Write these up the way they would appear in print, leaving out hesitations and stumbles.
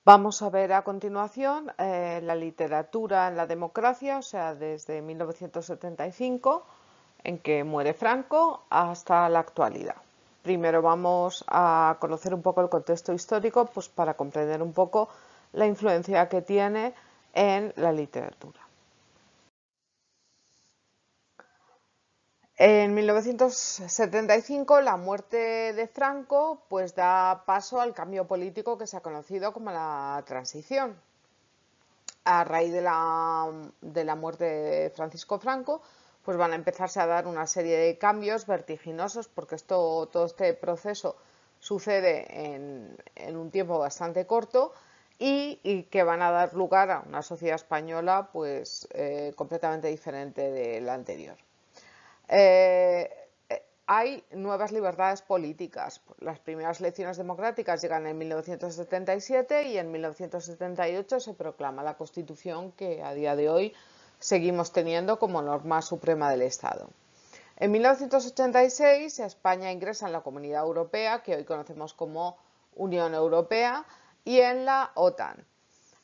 Vamos a ver a continuación la literatura en la democracia, o sea, desde 1975, en que muere Franco, hasta la actualidad. Primero vamos a conocer un poco el contexto histórico, pues para comprender un poco la influencia que tiene en la literatura. En 1975, la muerte de Franco pues da paso al cambio político que se ha conocido como la transición. A raíz de la muerte de Francisco Franco, pues van a empezarse a dar una serie de cambios vertiginosos, porque todo este proceso sucede en un tiempo bastante corto y que van a dar lugar a una sociedad española pues completamente diferente de la anterior. Eh, hay nuevas libertades políticas. Las primeras elecciones democráticas llegan en 1977 y en 1978 se proclama la Constitución que a día de hoy seguimos teniendo como norma suprema del Estado. En 1986 España ingresa en la Comunidad Europea, que hoy conocemos como Unión Europea, y en la OTAN.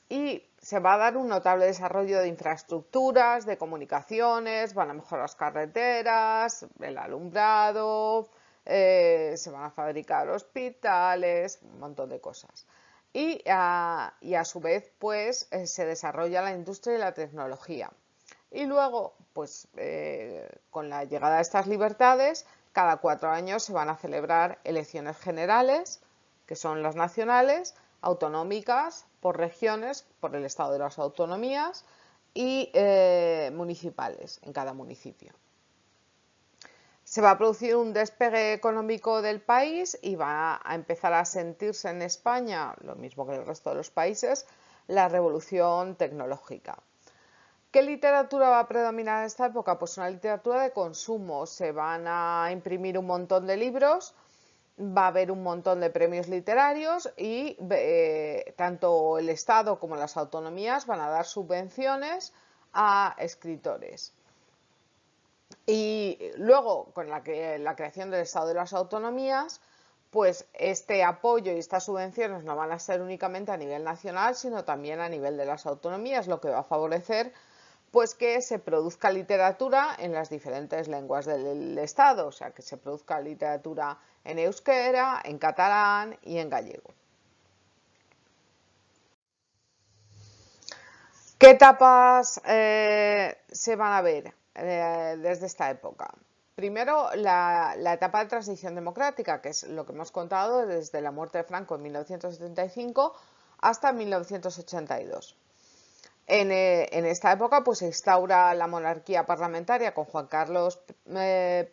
Y se va a dar un notable desarrollo de infraestructuras, de comunicaciones, van a mejorar las carreteras, el alumbrado, se van a fabricar hospitales, un montón de cosas. Y a su vez, pues, se desarrolla la industria y la tecnología. Y luego, pues, con la llegada de estas libertades, cada 4 años se van a celebrar elecciones generales, que son las nacionales, autonómicas, por regiones, por el estado de las autonomías y municipales en cada municipio. Se va a producir un despegue económico del país y va a empezar a sentirse en España, lo mismo que en el resto de los países, la revolución tecnológica. ¿Qué literatura va a predominar en esta época? Pues una literatura de consumo. Se van a imprimir un montón de libros, va a haber un montón de premios literarios y tanto el Estado como las autonomías van a dar subvenciones a escritores. Y luego, con la creación del Estado y las autonomías, pues este apoyo y estas subvenciones no van a ser únicamente a nivel nacional, sino también a nivel de las autonomías, lo que va a favorecer pues que se produzca literatura en las diferentes lenguas del Estado, o sea, que se produzca literatura en euskera, en catalán y en gallego. ¿Qué etapas se van a ver desde esta época? Primero, la etapa de transición democrática, que es lo que hemos contado desde la muerte de Franco en 1975 hasta 1982. En esta época pues, se instaura la monarquía parlamentaria con Juan Carlos I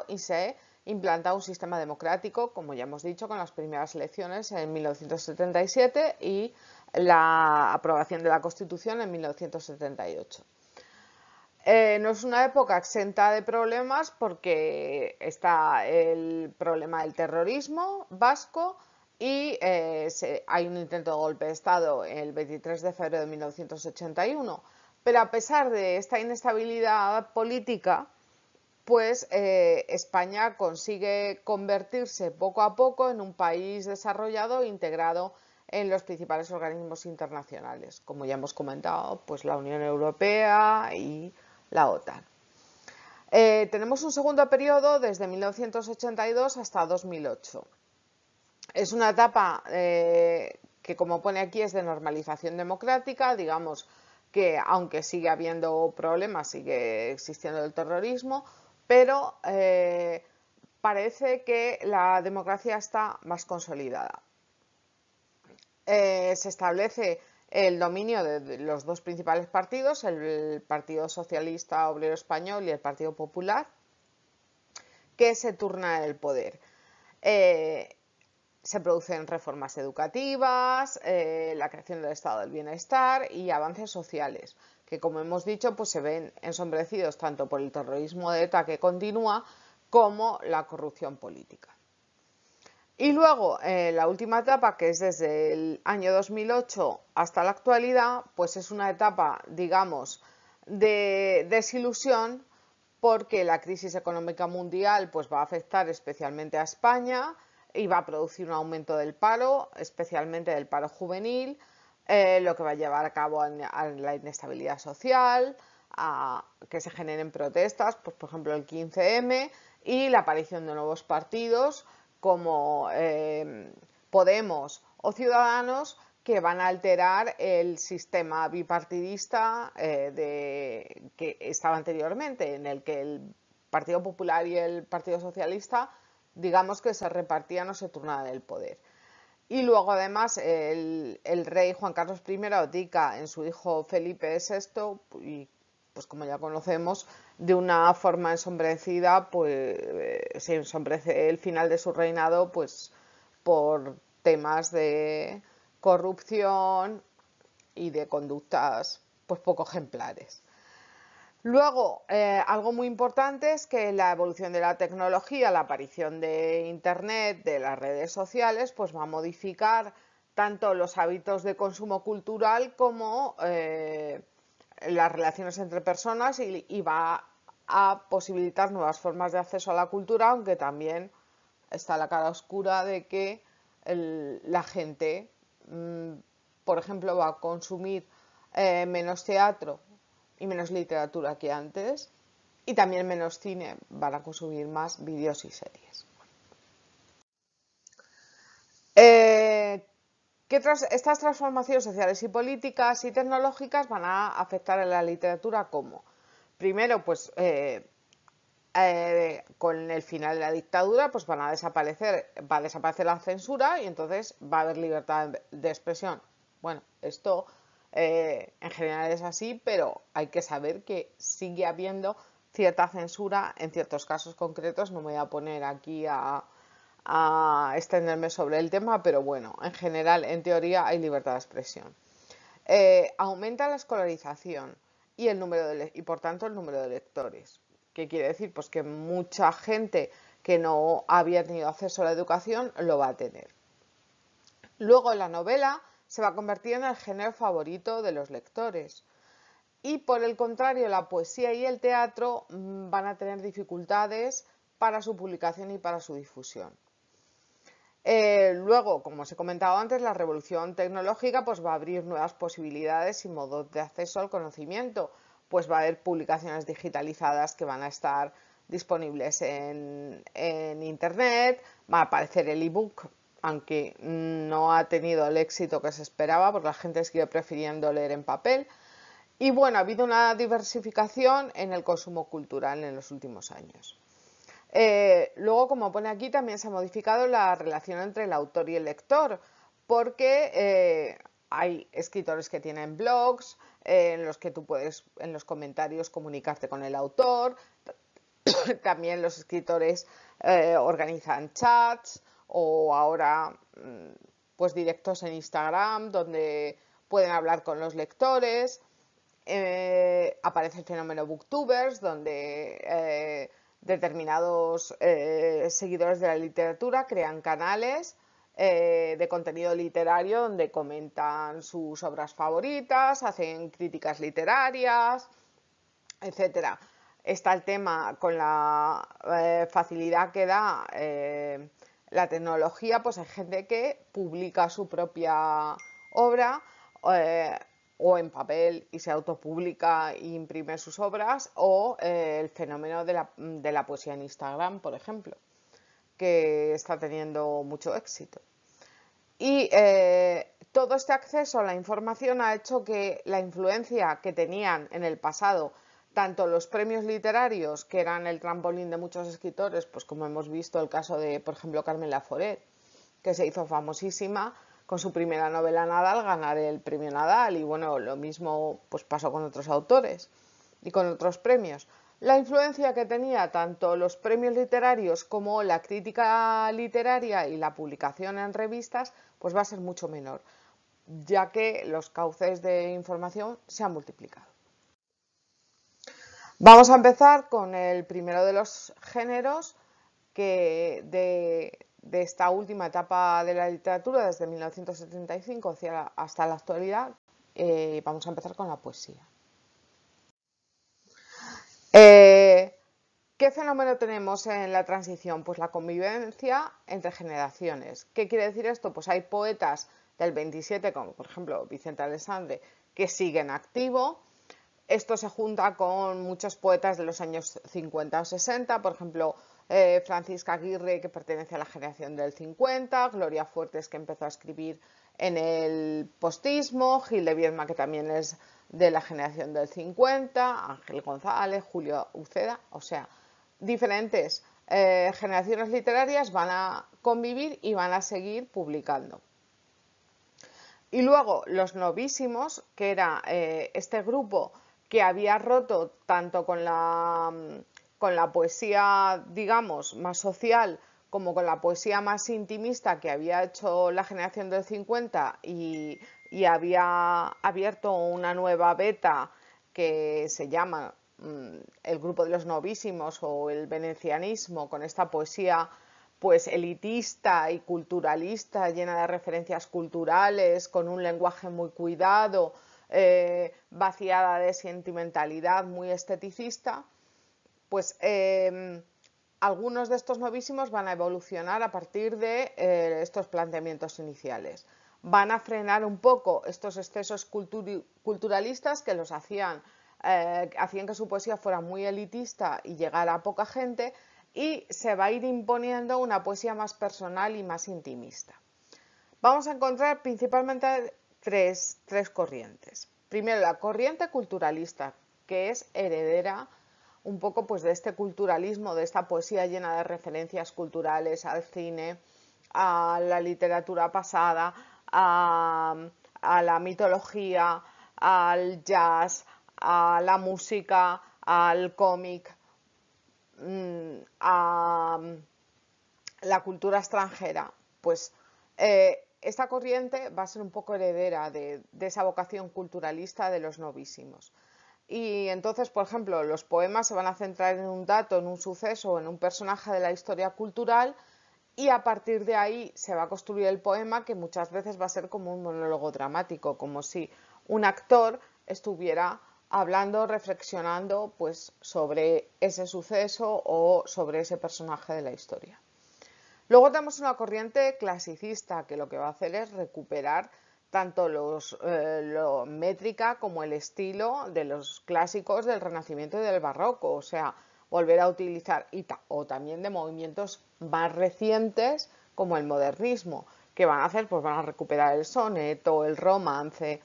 y se implanta un sistema democrático, como ya hemos dicho, con las primeras elecciones en 1977 y la aprobación de la Constitución en 1978. No es una época exenta de problemas porque está el problema del terrorismo vasco y hay un intento de golpe de Estado el 23 de febrero de 1981. Pero a pesar de esta inestabilidad política, pues España consigue convertirse poco a poco en un país desarrollado e integrado en los principales organismos internacionales, como ya hemos comentado, pues la Unión Europea y la OTAN. Tenemos un segundo periodo desde 1982 hasta 2008. Es una etapa que, como pone aquí, es de normalización democrática, digamos que aunque sigue habiendo problemas, sigue existiendo el terrorismo, pero parece que la democracia está más consolidada. Se establece el dominio de los dos principales partidos, el Partido Socialista Obrero Español y el Partido Popular, que se turnan el poder. Se producen reformas educativas, la creación del estado del bienestar y avances sociales, que como hemos dicho pues se ven ensombrecidos tanto por el terrorismo de ETA que continúa como la corrupción política. Y luego, la última etapa, que es desde el año 2008 hasta la actualidad, pues es una etapa, digamos, de desilusión porque la crisis económica mundial pues, va a afectar especialmente a España y va a producir un aumento del paro, especialmente del paro juvenil. lo que va a llevar a cabo a la inestabilidad social, a que se generen protestas, pues por ejemplo el 15M, y la aparición de nuevos partidos como Podemos o Ciudadanos, que van a alterar el sistema bipartidista que estaba anteriormente, en el que el Partido Popular y el Partido Socialista, digamos que se repartían o se turnaban el poder. Y luego además el rey Juan Carlos I abdica en su hijo Felipe VI, y pues como ya conocemos, de una forma ensombrecida, pues se ensombrece el final de su reinado pues por temas de corrupción y de conductas pues poco ejemplares. Luego, algo muy importante es que la evolución de la tecnología, la aparición de Internet, de las redes sociales, pues va a modificar tanto los hábitos de consumo cultural como las relaciones entre personas y va a posibilitar nuevas formas de acceso a la cultura, aunque también está la cara oscura de que la gente, por ejemplo, va a consumir menos teatro y menos literatura que antes, y también menos cine, van a consumir más vídeos y series. Estas transformaciones sociales y políticas y tecnológicas van a afectar a la literatura como, primero, pues con el final de la dictadura, pues va a desaparecer la censura y entonces va a haber libertad de expresión. Bueno, esto en general es así, pero hay que saber que sigue habiendo cierta censura en ciertos casos concretos. No me voy a poner aquí a extenderme sobre el tema, pero bueno, en general, en teoría, hay libertad de expresión. Aumenta la escolarización y y por tanto el número de lectores. ¿Qué quiere decir? Pues que mucha gente que no había tenido acceso a la educación lo va a tener. Luego la novela se va a convertir en el género favorito de los lectores. Y por el contrario, la poesía y el teatro van a tener dificultades para su publicación y para su difusión. Luego, como os he comentado antes, la revolución tecnológica pues, va a abrir nuevas posibilidades y modos de acceso al conocimiento. Pues va a haber publicaciones digitalizadas que van a estar disponibles en Internet, va a aparecer el ebook, aunque no ha tenido el éxito que se esperaba, porque la gente sigue prefiriendo leer en papel. Y bueno, ha habido una diversificación en el consumo cultural en los últimos años. Luego, como pone aquí, también se ha modificado la relación entre el autor y el lector, porque hay escritores que tienen blogs en los que tú puedes en los comentarios comunicarte con el autor. También los escritores organizan chats o ahora pues directos en Instagram donde pueden hablar con los lectores. Aparece el fenómeno booktubers, donde determinados seguidores de la literatura crean canales de contenido literario donde comentan sus obras favoritas, hacen críticas literarias, etcétera. Está el tema con la facilidad que da la tecnología, pues hay gente que publica su propia obra o en papel y se autopublica e imprime sus obras, o el fenómeno de la poesía en Instagram, por ejemplo, que está teniendo mucho éxito. Y todo este acceso a la información ha hecho que la influencia que tenían en el pasado tanto los premios literarios, que eran el trampolín de muchos escritores, pues como hemos visto el caso de, por ejemplo, Carmen Laforet, que se hizo famosísima con su primera novela Nadal, ganar el premio Nadal, y bueno, lo mismo pues pasó con otros autores y con otros premios. La influencia que tenía tanto los premios literarios como la crítica literaria y la publicación en revistas, pues va a ser mucho menor, ya que los cauces de información se han multiplicado. Vamos a empezar con el primero de los géneros de esta última etapa de la literatura, desde 1975 hasta la actualidad. Vamos a empezar con la poesía. ¿Qué fenómeno tenemos en la transición? Pues la convivencia entre generaciones. ¿Qué quiere decir esto? Pues hay poetas del 27, como por ejemplo Vicente Alessandre, que sigue en activo. Esto se junta con muchos poetas de los años 50 o 60, por ejemplo, Francisca Aguirre, que pertenece a la generación del 50, Gloria Fuertes, que empezó a escribir en el postismo, Gil de Viedma, que también es de la generación del 50, Ángel González, Julio Uceda, o sea, diferentes generaciones literarias van a convivir y van a seguir publicando. Y luego los novísimos, que era este grupo que había roto tanto con la poesía, digamos, más social, como con la poesía más intimista que había hecho la generación del 50 y había abierto una nueva beta que se llama el grupo de los novísimos o el venecianismo, con esta poesía pues elitista y culturalista, llena de referencias culturales, con un lenguaje muy cuidado, vaciada de sentimentalidad, muy esteticista, pues algunos de estos novísimos van a evolucionar a partir de estos planteamientos iniciales. Van a frenar un poco estos excesos culturalistas que los hacían que su poesía fuera muy elitista y llegara a poca gente, y se va a ir imponiendo una poesía más personal y más intimista. Vamos a encontrar principalmente tres corrientes. Primero, la corriente culturalista, que es heredera un poco pues de este culturalismo, de esta poesía llena de referencias culturales al cine, a la literatura pasada, a la mitología, al jazz, a la música, al cómic, a la cultura extranjera. Pues esta corriente va a ser un poco heredera de esa vocación culturalista de los novísimos. Y entonces, por ejemplo, los poemas se van a centrar en un dato, en un suceso, en un personaje de la historia cultural, y a partir de ahí se va a construir el poema, que muchas veces va a ser como un monólogo dramático, como si un actor estuviera hablando, reflexionando pues sobre ese suceso o sobre ese personaje de la historia. Luego tenemos una corriente clasicista, que lo que va a hacer es recuperar tanto la métrica como el estilo de los clásicos del Renacimiento y del Barroco, o sea, volver a utilizar, o también de movimientos más recientes como el modernismo, que van a hacer, pues van a recuperar el soneto, el romance,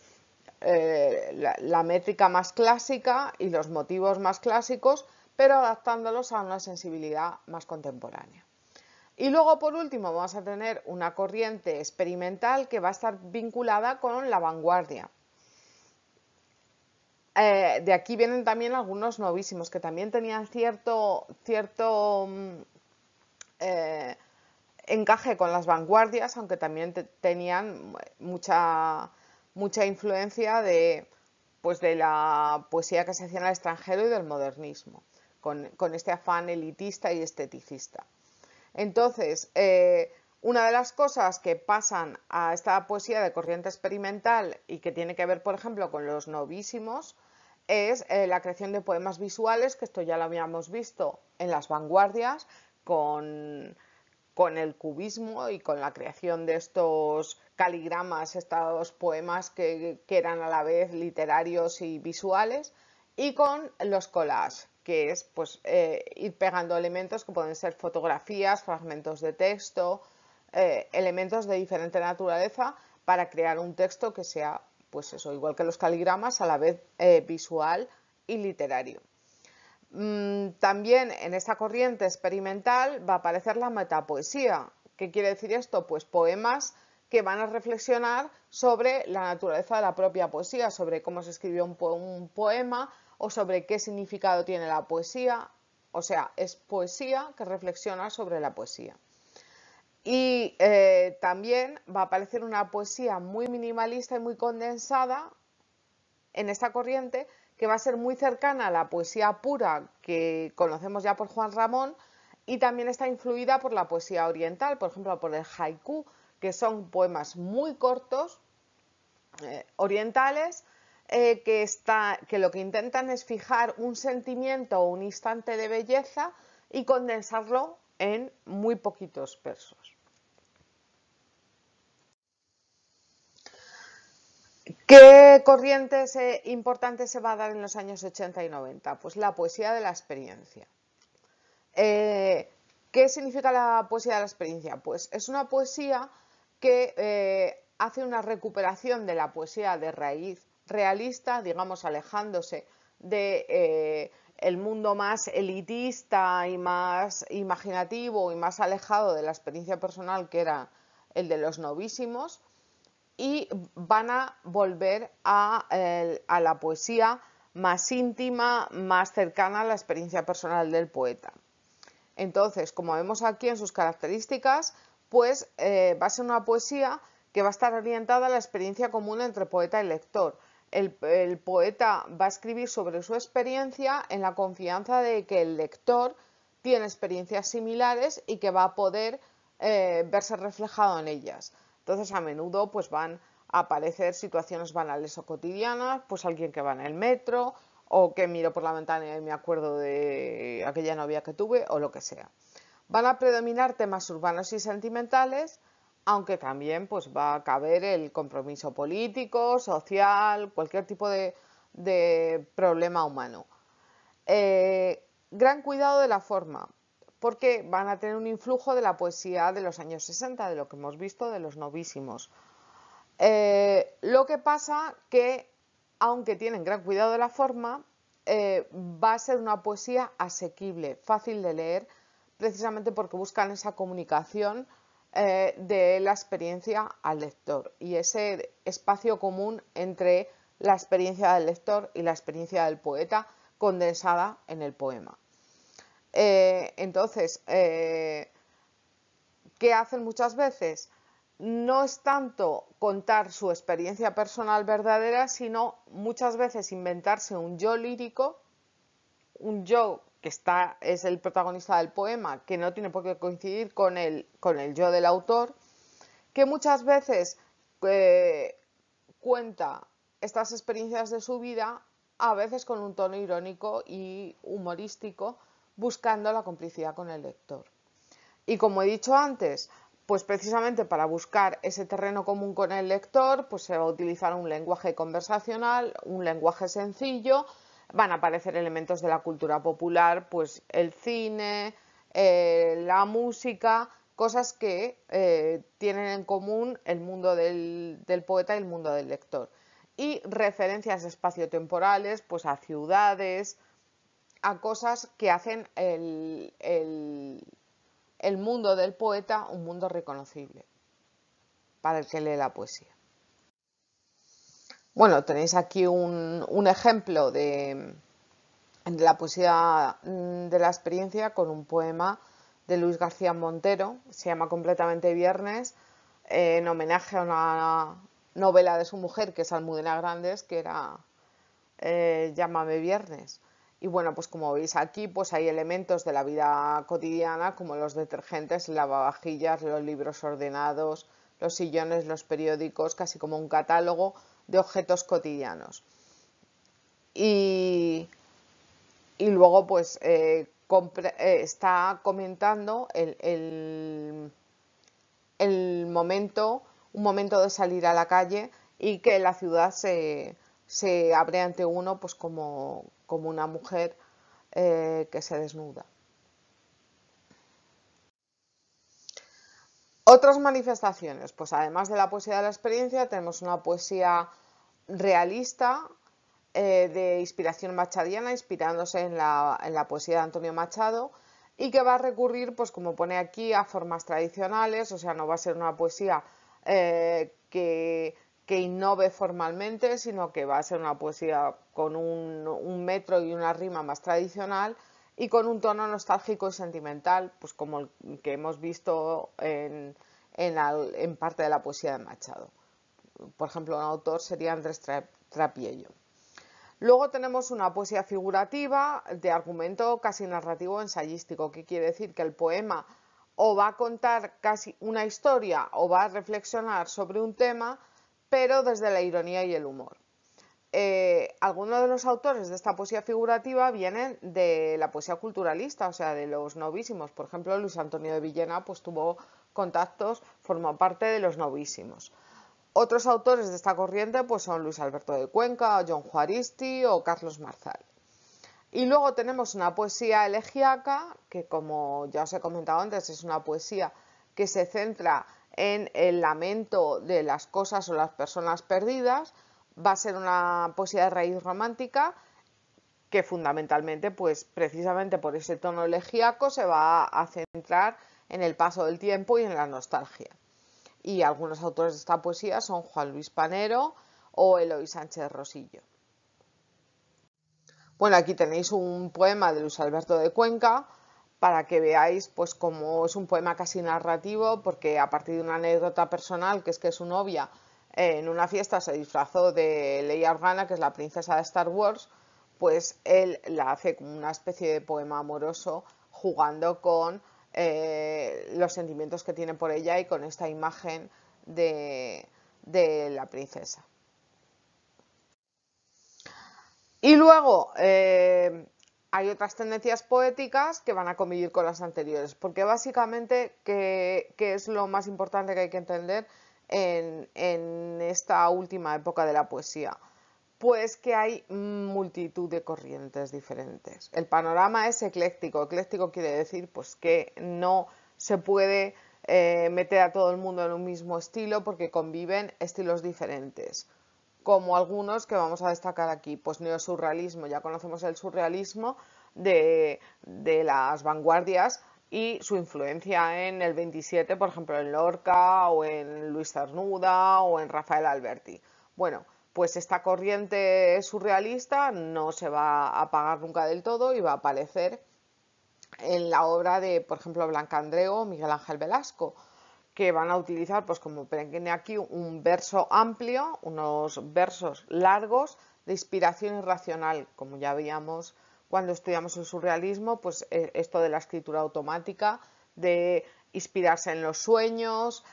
la métrica más clásica y los motivos más clásicos, pero adaptándolos a una sensibilidad más contemporánea. Y luego, por último, vamos a tener una corriente experimental que va a estar vinculada con la vanguardia. De aquí vienen también algunos novísimos que también tenían cierto encaje con las vanguardias, aunque también tenían mucha influencia pues de la poesía que se hacía en el extranjero y del modernismo, con este afán elitista y esteticista. Entonces, una de las cosas que pasan a esta poesía de corriente experimental y que tiene que ver, por ejemplo, con los novísimos, es la creación de poemas visuales, que esto ya lo habíamos visto en las vanguardias, con el cubismo y con la creación de estos caligramas, estos poemas que eran a la vez literarios y visuales, y con los collages, que es pues, ir pegando elementos que pueden ser fotografías, fragmentos de texto, elementos de diferente naturaleza para crear un texto que sea, pues eso, igual que los caligramas, a la vez visual y literario. También en esta corriente experimental va a aparecer la metapoesía. ¿Qué quiere decir esto? Pues poemas que van a reflexionar sobre la naturaleza de la propia poesía, sobre cómo se escribió un poema o sobre qué significado tiene la poesía. O sea, es poesía que reflexiona sobre la poesía. Y también va a aparecer una poesía muy minimalista y muy condensada en esta corriente, que va a ser muy cercana a la poesía pura que conocemos ya por Juan Ramón, y también está influida por la poesía oriental, por ejemplo por el haiku, que son poemas muy cortos, orientales, que lo que intentan es fijar un sentimiento o un instante de belleza y condensarlo en muy poquitos versos. ¿Qué corrientes importantes se va a dar en los años 80 y 90? Pues la poesía de la experiencia. ¿Qué significa la poesía de la experiencia? Pues es una poesía que hace una recuperación de la poesía de raíz realista, digamos, alejándose de el mundo más elitista y más imaginativo y más alejado de la experiencia personal, que era el de los novísimos, y van a volver a la poesía más íntima, más cercana a la experiencia personal del poeta. Entonces, como vemos aquí en sus características, pues va a ser una poesía que va a estar orientada a la experiencia común entre poeta y lector. El poeta va a escribir sobre su experiencia en la confianza de que el lector tiene experiencias similares y que va a poder verse reflejado en ellas. Entonces, a menudo pues van a aparecer situaciones banales o cotidianas, pues alguien que va en el metro, o que miro por la ventana y me acuerdo de aquella novia que tuve, o lo que sea. Van a predominar temas urbanos y sentimentales, aunque también pues va a caber el compromiso político, social, cualquier tipo de problema humano. Gran cuidado de la forma, porque van a tener un influjo de la poesía de los años 60, de lo que hemos visto de los novísimos. Lo que pasa que, aunque tienen gran cuidado de la forma, va a ser una poesía asequible, fácil de leer, precisamente porque buscan esa comunicación de la experiencia al lector y ese espacio común entre la experiencia del lector y la experiencia del poeta condensada en el poema. Entonces, ¿qué hacen muchas veces? No es tanto contar su experiencia personal verdadera, sino muchas veces inventarse un yo lírico, un yo que es el protagonista del poema, que no tiene por qué coincidir con el yo del autor, que muchas veces cuenta estas experiencias de su vida, a veces con un tono irónico y humorístico, buscando la complicidad con el lector. Y como he dicho antes, pues precisamente para buscar ese terreno común con el lector, pues se va a utilizar un lenguaje conversacional, un lenguaje sencillo, van a aparecer elementos de la cultura popular, pues el cine, la música, cosas que tienen en común el mundo del poeta y el mundo del lector. Y referencias espaciotemporales, pues a ciudades, a cosas que hacen el mundo del poeta un mundo reconocible para el que lee la poesía. Bueno, tenéis aquí un ejemplo de la poesía de la experiencia con un poema de Luis García Montero, se llama Completamente Viernes, en homenaje a una novela de su mujer, que es Almudena Grandes, que era Llámame Viernes. Y bueno, pues como veis aquí, pues hay elementos de la vida cotidiana como los detergentes, lavavajillas, los libros ordenados, los sillones, los periódicos, casi como un catálogo de objetos cotidianos. Y luego pues está comentando el momento, un momento de salir a la calle y que la ciudad se abre ante uno pues como una mujer que se desnuda. Otras manifestaciones, pues además de la poesía de la experiencia, tenemos una poesía realista de inspiración machadiana, inspirándose en la poesía de Antonio Machado, y que va a recurrir, pues como pone aquí, a formas tradicionales, o sea, no va a ser una poesía que innove formalmente, sino que va a ser una poesía con un metro y una rima más tradicional y con un tono nostálgico y sentimental, pues como el que hemos visto en parte de la poesía de Machado. Por ejemplo, un autor sería Andrés Trapiello. Luego tenemos una poesía figurativa de argumento casi narrativo ensayístico, que quiere decir que el poema o va a contar casi una historia o va a reflexionar sobre un tema, pero desde la ironía y el humor. Algunos de los autores de esta poesía figurativa vienen de la poesía culturalista, o sea, de los novísimos. Por ejemplo, Luis Antonio de Villena pues tuvo contactos, formó parte de los novísimos. Otros autores de esta corriente pues son Luis Alberto de Cuenca, John Juaristi o Carlos Marzal. Y luego tenemos una poesía elegíaca, que como ya os he comentado antes, es una poesía que se centra en el lamento de las cosas o las personas perdidas. Va a ser una poesía de raíz romántica que fundamentalmente, pues precisamente por ese tono elegíaco, se va a centrar en el paso del tiempo y en la nostalgia. Y algunos autores de esta poesía son Juan Luis Panero o Eloy Sánchez Rosillo. Bueno, aquí tenéis un poema de Luis Alberto de Cuenca para que veáis pues cómo es un poema casi narrativo, porque a partir de una anécdota personal, que es que su novia en una fiesta se disfrazó de Leia Organa, que es la princesa de Star Wars, pues él la hace como una especie de poema amoroso jugando con los sentimientos que tiene por ella y con esta imagen de la princesa. Y luego hay otras tendencias poéticas que van a convivir con las anteriores, porque básicamente, ¿qué es lo más importante que hay que entender en esta última época de la poesía? Pues que hay multitud de corrientes diferentes. El panorama es ecléctico. Ecléctico quiere decir pues que no se puede meter a todo el mundo en un mismo estilo porque conviven estilos diferentes, como algunos que vamos a destacar aquí, pues neosurrealismo, ya conocemos el surrealismo de las vanguardias y su influencia en el 27, por ejemplo en Lorca o en Luis Cernuda o en Rafael Alberti. Bueno, pues esta corriente surrealista no se va a apagar nunca del todo y va a aparecer en la obra de, por ejemplo, Blanca-Andreu o Miguel Ángel Velasco, que van a utilizar, pues como ven aquí, un verso amplio, unos versos largos de inspiración irracional, como ya veíamos cuando estudiamos el surrealismo, pues esto de la escritura automática, de inspirarse en los sueños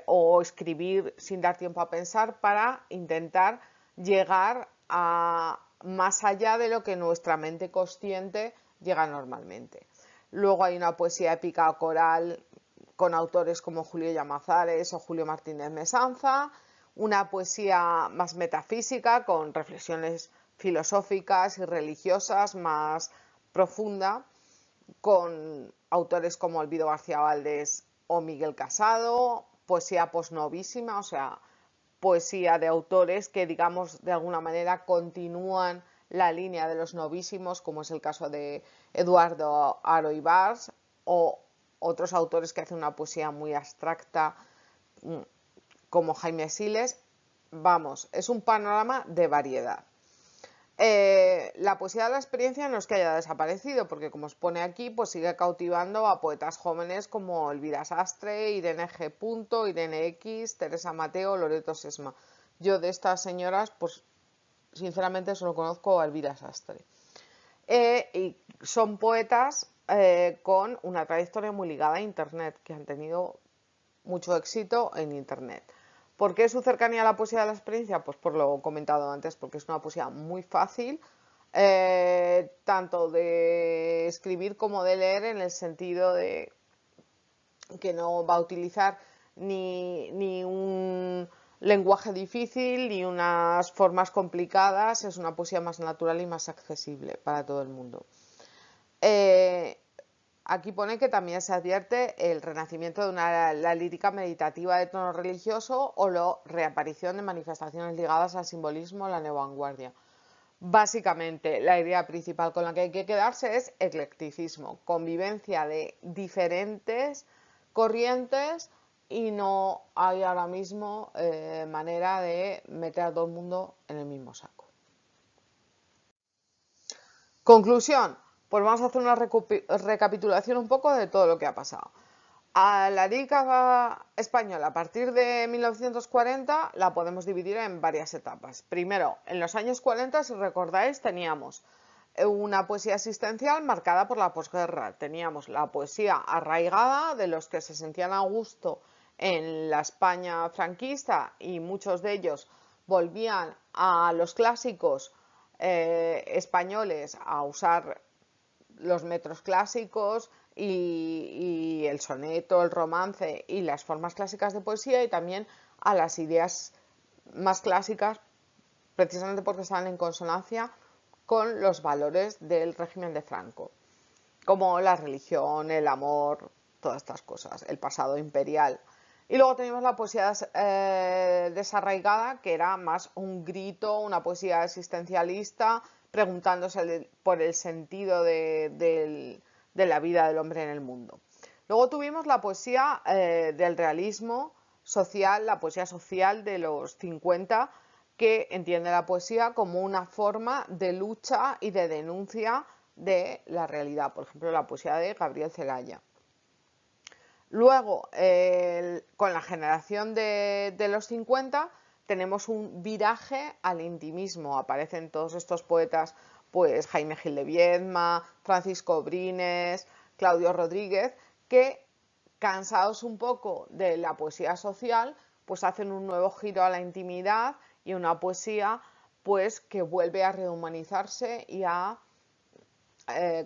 o escribir sin dar tiempo a pensar para intentar llegar a más allá de lo que nuestra mente consciente llega normalmente. Luego hay una poesía épica coral con autores como Julio Llamazares o Julio Martínez Mesanza, una poesía más metafísica con reflexiones filosóficas y religiosas más profunda, con autores como Elvido García Valdés o Miguel Casado, poesía posnovísima, o sea, poesía de autores que, digamos, de alguna manera continúan la línea de los novísimos, como es el caso de Eduardo Haro Ibars, o otros autores que hacen una poesía muy abstracta, como Jaime Siles. Vamos, es un panorama de variedad. La poesía de la experiencia no es que haya desaparecido, porque como os pone aquí, pues sigue cautivando a poetas jóvenes como Elvira Sastre, Irene G. Irene X, Teresa Mateo, Loreto Sesma. Yo de estas señoras, pues sinceramente solo conozco a Elvira Sastre. Y son poetas con una trayectoria muy ligada a Internet, que han tenido mucho éxito en Internet. ¿Por qué su cercanía a la poesía de la experiencia? Pues por lo comentado antes, porque es una poesía muy fácil, tanto de escribir como de leer, en el sentido de que no va a utilizar ni un lenguaje difícil ni unas formas complicadas. Es una poesía más natural y más accesible para todo el mundo. Aquí pone que también se advierte el renacimiento de la lírica meditativa de tono religioso o la reaparición de manifestaciones ligadas al simbolismo o la neovanguardia. Básicamente, la idea principal con la que hay que quedarse es eclecticismo, convivencia de diferentes corrientes, y no hay ahora mismo manera de meter a todo el mundo en el mismo saco. Conclusión, pues vamos a hacer una recapitulación un poco de todo lo que ha pasado. A la lírica española a partir de 1940 la podemos dividir en varias etapas. Primero, en los años 40, si recordáis, teníamos una poesía existencial marcada por la posguerra. Teníamos la poesía arraigada de los que se sentían a gusto en la España franquista, y muchos de ellos volvían a los clásicos españoles a usar los metros clásicos y el soneto, el romance y las formas clásicas de poesía, y también a las ideas más clásicas, precisamente porque estaban en consonancia con los valores del régimen de Franco, como la religión, el amor, todas estas cosas, el pasado imperial. Y luego teníamos la poesía desarraigada, que era más un grito, una poesía existencialista, preguntándose por el sentido de la vida del hombre en el mundo. Luego tuvimos la poesía del realismo social, la poesía social de los 50, que entiende la poesía como una forma de lucha y de denuncia de la realidad. Por ejemplo, la poesía de Gabriel Celaya. Luego, con la generación de los 50, tenemos un viraje al intimismo. Aparecen todos estos poetas, pues Jaime Gil de Viedma, Francisco Brines, Claudio Rodríguez, que, cansados un poco de la poesía social, pues hacen un nuevo giro a la intimidad y una poesía pues que vuelve a rehumanizarse y a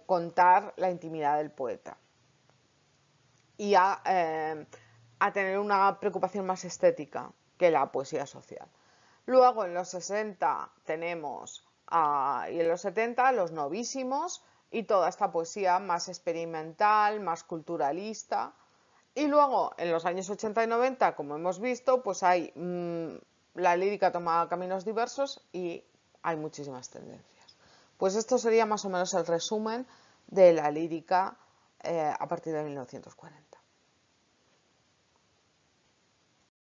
contar la intimidad del poeta y a tener una preocupación más estética que la poesía social. Luego en los 60 tenemos y en los 70 los novísimos y toda esta poesía más experimental, más culturalista. Y luego en los años 80 y 90, como hemos visto, pues hay la lírica toma caminos diversos y hay muchísimas tendencias. Pues esto sería más o menos el resumen de la lírica a partir de 1940.